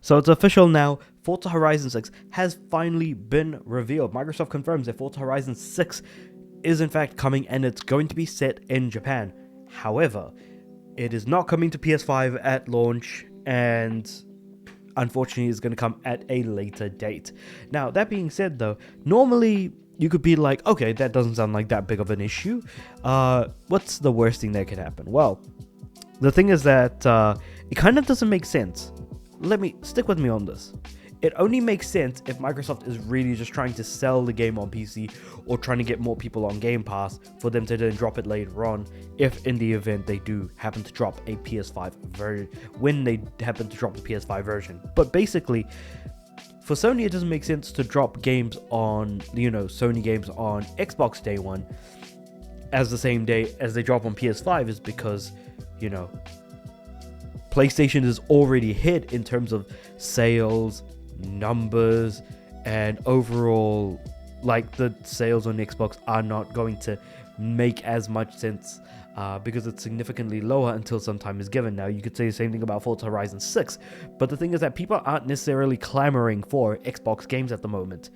So it's official now. Forza Horizon 6 has finally been revealed. Microsoft confirms that Forza Horizon 6 is in fact coming, and it's going to be set in Japan. However, it is not coming to PS5 at launch, and unfortunately it's going to come at a later date. Now, that being said though, normally you could be like, okay, that doesn't sound like that big of an issue. What's the worst thing that could happen? Well, the thing is that it kind of doesn't make sense. Stick with me on this. It only makes sense if Microsoft is really just trying to sell the game on PC or trying to get more people on Game Pass for them to then drop it later on, if in the event they do happen to drop a PS5 version, when they happen to drop the PS5 version. But basically, for Sony, it doesn't make sense to drop games on, Sony games on Xbox day one as the same day as they drop on PS5, is because, PlayStation is already hit in terms of sales, numbers, and overall, the sales on Xbox are not going to make as much sense because it's significantly lower until some time is given. Now, you could say the same thing about Forza Horizon 6, but the thing is that people aren't necessarily clamoring for Xbox games at the moment.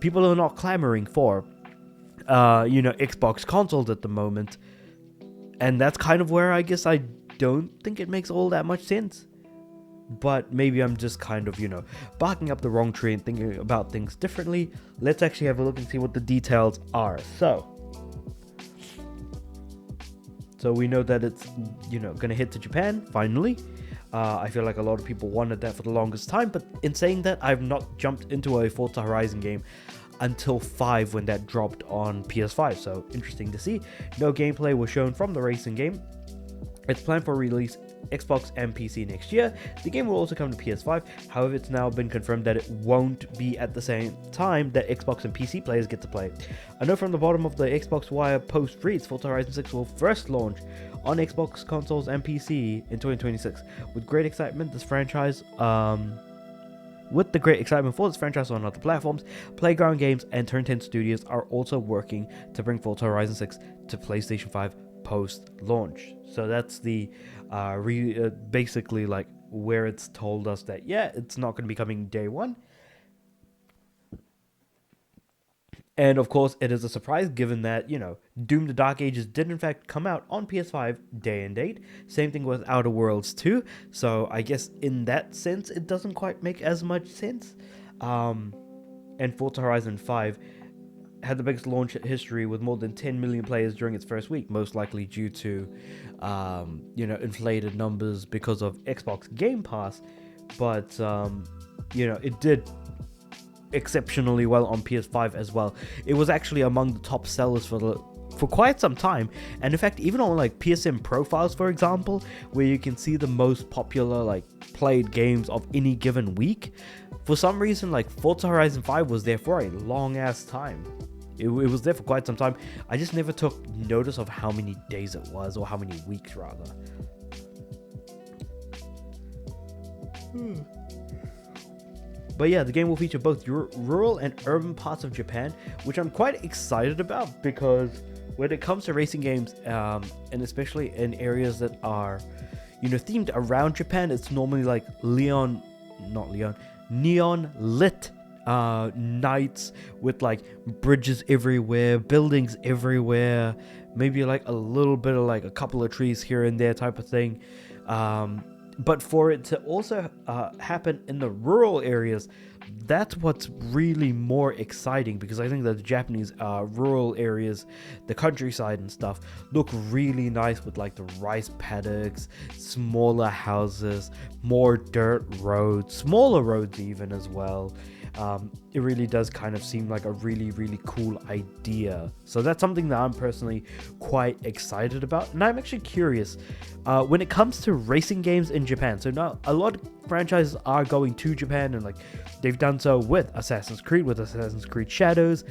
People are not clamoring for, Xbox consoles at the moment, and that's kind of where I guess I don't think it makes all that much sense. But maybe I'm just kind of, barking up the wrong tree and thinking about things differently. Let's actually have a look and see what the details are. So we know that it's, going to hit to Japan, finally. I feel like a lot of people wanted that for the longest time. But in saying that, I've not jumped into a Forza Horizon game until 5 when that dropped on PS5. So interesting to see. No gameplay was shown from the racing game. It's planned for release Xbox and PC next year. The game will also come to PS5. However, it's now been confirmed that it won't be at the same time that Xbox and PC players get to play. A note from the bottom of the Xbox Wire post reads, Forza Horizon 6 will first launch on Xbox consoles and PC in 2026. With great excitement for this franchise on other platforms, Playground Games and Turn 10 Studios are also working to bring Forza Horizon 6 to PlayStation 5 post-launch. So that's the basically where it's told us that it's not going to be coming day one. And of course, it is a surprise given that, Doom the Dark Ages did in fact come out on PS5 day and date. Same thing with Outer Worlds 2. So I guess in that sense, it doesn't quite make as much sense. And Forza Horizon 5 had the biggest launch history with more than 10 million players during its first week, most likely due to, inflated numbers because of Xbox Game Pass. But, it did exceptionally well on PS5 as well. It was actually among the top sellers for quite some time, and in fact even on PSN profiles, for example, where you can see the most popular played games of any given week, for some reason Forza Horizon 5 was there for a long ass time. It was there for quite some time. I just never took notice of how many days it was, or how many weeks rather. But yeah, the game will feature both rural and urban parts of Japan, which I'm quite excited about, because when it comes to racing games, and especially in areas that are, themed around Japan, it's normally neon lit nights with bridges everywhere, buildings everywhere, maybe a little bit of a couple of trees here and there type of thing. But for it to also happen in the rural areas, that's what's really more exciting, because I think that the Japanese rural areas, the countryside and stuff, look really nice with the rice paddocks, smaller houses, more dirt roads, smaller roads even as well. It really does kind of seem like a really, really cool idea. So that's something that I'm personally quite excited about. And I'm actually curious when it comes to racing games in Japan. So now a lot of franchises are going to Japan, and they've done so with Assassin's Creed Shadows.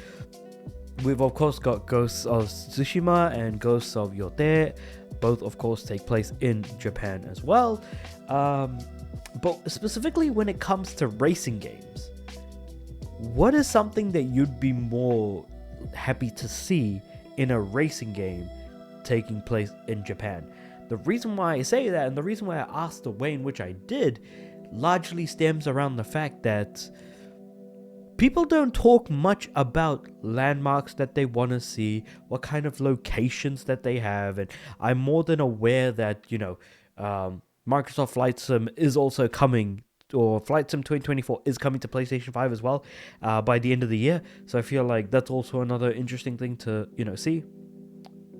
We've of course got Ghosts of Tsushima and Ghosts of Yote. Both of course take place in Japan as well. But specifically when it comes to racing games, what is something that you'd be more happy to see in a racing game taking place in Japan? The reason why I say that, and the reason why I asked the way in which I did, largely stems around the fact that people don't talk much about landmarks that they want to see, what kind of locations that they have, and I'm more than aware that, Microsoft Flight Sim is also coming, or Flight Sim 2024 is coming to PlayStation 5 as well by the end of the year. So I feel like that's also another interesting thing to, see.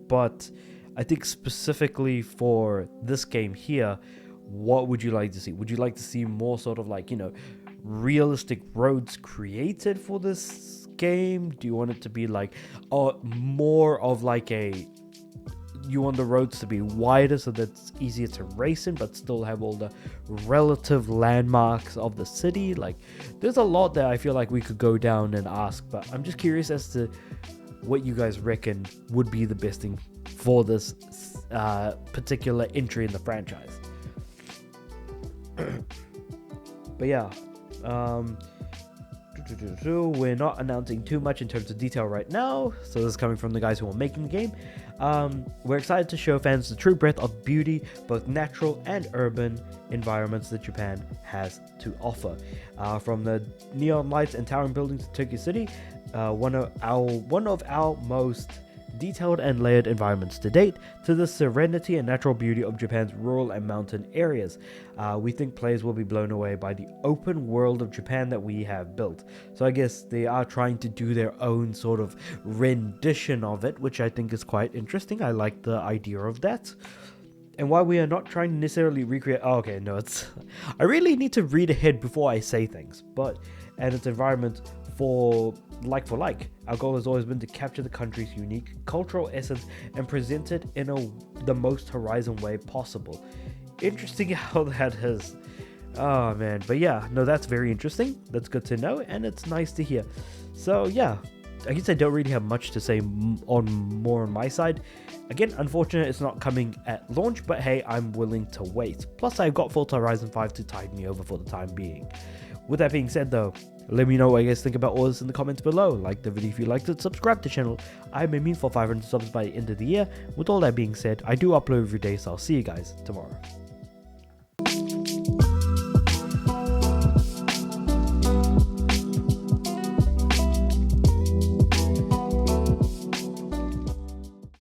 But I think specifically for this game here, what would you like to see? Would you like to see more sort of like, realistic roads created for this game? Do you want it to be like, more of like you want the roads to be wider so that it's easier to race in, but still have all the relative landmarks of the city? Like, there's a lot that I feel like we could go down and ask, but I'm just curious as to what you guys reckon would be the best thing for this particular entry in the franchise. But yeah, we're not announcing too much in terms of detail right now, so this is coming from the guys who are making the game. We're excited to show fans the true breadth of beauty, both natural and urban environments that Japan has to offer. From the neon lights and towering buildings of Tokyo City, one of our most detailed and layered environments to date, to the serenity and natural beauty of Japan's rural and mountain areas. We think players will be blown away by the open world of Japan that we have built. So I guess they are trying to do their own sort of rendition of it, which I think is quite interesting. I like the idea of that. And while we are not trying to necessarily recreate... I really need to read ahead before I say things. And its environment for like. Our goal has always been to capture the country's unique cultural essence and present it in the most Horizon way possible. Interesting how that is. Oh man, but yeah, no, that's very interesting. That's good to know, and it's nice to hear. So yeah, I guess I don't really have much to say on my side. Again, unfortunate it's not coming at launch, but hey, I'm willing to wait. Plus, I've got Forza Horizon 5 to tide me over for the time being. With that being said though, let me know what you guys think about all this in the comments below. Like the video if you liked it, subscribe to the channel. I'm aiming for 500 subs by the end of the year. With all that being said, I do upload every day, so I'll see you guys tomorrow.